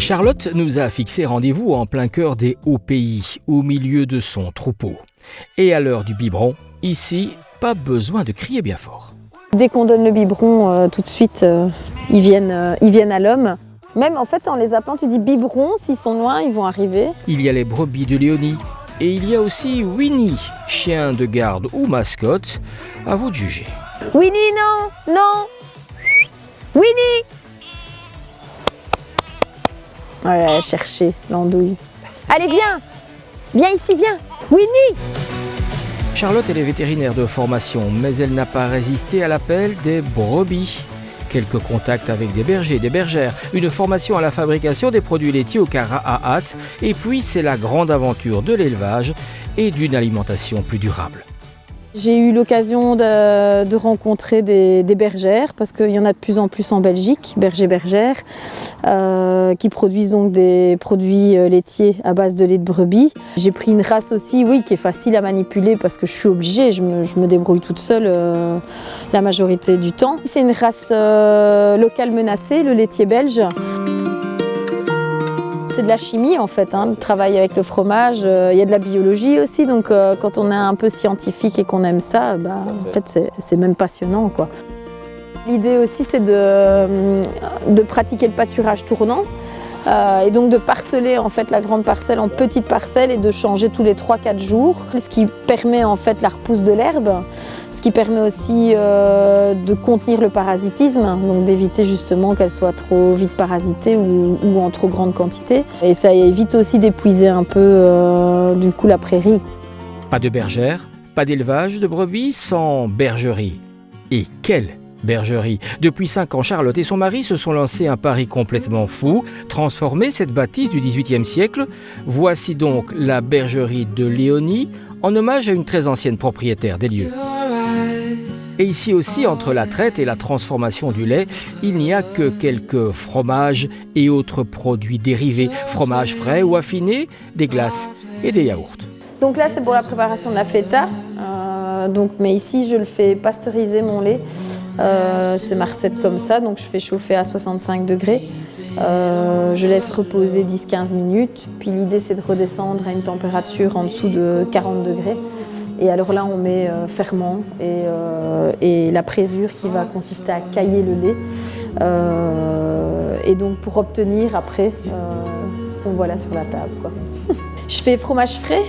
Charlotte nous a fixé rendez-vous en plein cœur des hauts pays, au milieu de son troupeau. Et à l'heure du biberon, ici, pas besoin de crier bien fort. Dès qu'on donne le biberon, tout de suite, ils viennent à l'homme. Même en fait, en les appelant, tu dis biberon, s'ils sont loin, ils vont arriver. Il y a les brebis de Léonie et il y a aussi Winnie, chien de garde ou mascotte, à vous de juger. Winnie, non, non. Winnie. Ouais, chercher l'andouille. Allez, viens ici, viens. Winnie. Charlotte, elle est vétérinaire de formation, mais elle n'a pas résisté à l'appel des brebis. Quelques contacts avec des bergers, des bergères, une formation à la fabrication des produits laitiers au Karahaat, et puis c'est la grande aventure de l'élevage et d'une alimentation plus durable. J'ai eu l'occasion de rencontrer des bergères, parce qu'il y en a de plus en plus en Belgique, bergers-bergères, qui produisent donc des produits laitiers à base de lait de brebis. J'ai pris une race aussi, oui, qui est facile à manipuler parce que je suis obligée, je me débrouille toute seule la majorité du temps. C'est une race locale menacée, le laitier belge. C'est de la chimie en fait, le travail avec le fromage, il y a de la biologie aussi, donc quand on est un peu scientifique et qu'on aime ça, en fait c'est même passionnant, quoi. L'idée aussi c'est de pratiquer le pâturage tournant et donc de parceller en fait la grande parcelle en petites parcelles et de changer tous les 3-4 jours, ce qui permet en fait la repousse de l'herbe, ce qui permet aussi de contenir le parasitisme, donc d'éviter justement qu'elle soit trop vite parasitée ou en trop grande quantité. Et ça évite aussi d'épuiser un peu du coup la prairie. Pas de bergère, pas d'élevage de brebis sans bergerie. Et quelle bergerie! Depuis 5 ans, Charlotte et son mari se sont lancés un pari complètement fou, transformer cette bâtisse du XVIIIe siècle. Voici donc la bergerie de Léonie, en hommage à une très ancienne propriétaire des lieux. Et ici aussi, entre la traite et la transformation du lait, il n'y a que quelques fromages et autres produits dérivés, fromages frais ou affinés, des glaces et des yaourts. Donc là, c'est pour la préparation de la feta, mais ici, je le fais pasteuriser mon lait. C'est ma recette comme ça, donc je fais chauffer à 65 degrés. Je laisse reposer 10-15 minutes, puis l'idée c'est de redescendre à une température en dessous de 40 degrés. Et alors là on met ferment et la présure qui va consister à cailler le lait. Et donc pour obtenir après ce qu'on voit là sur la table, quoi. Je fais fromage frais,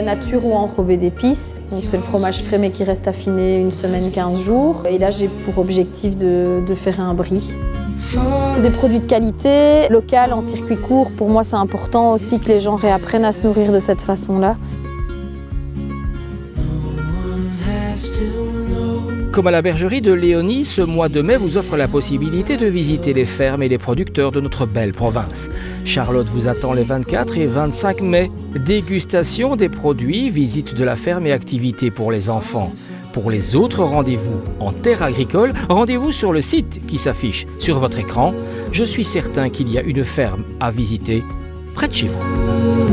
nature ou enrobé d'épices. Donc c'est le fromage frais mais qui reste affiné 1 semaine, 15 jours. Et là j'ai pour objectif de faire un brie. C'est des produits de qualité, local, en circuit court. Pour moi c'est important aussi que les gens réapprennent à se nourrir de cette façon-là. Comme à la bergerie de Léonie, ce mois de mai vous offre la possibilité de visiter les fermes et les producteurs de notre belle province. Charlotte vous attend les 24 et 25 mai. Dégustation des produits, visite de la ferme et activités pour les enfants. Pour les autres rendez-vous en terre agricole, rendez-vous sur le site qui s'affiche sur votre écran. Je suis certain qu'il y a une ferme à visiter près de chez vous.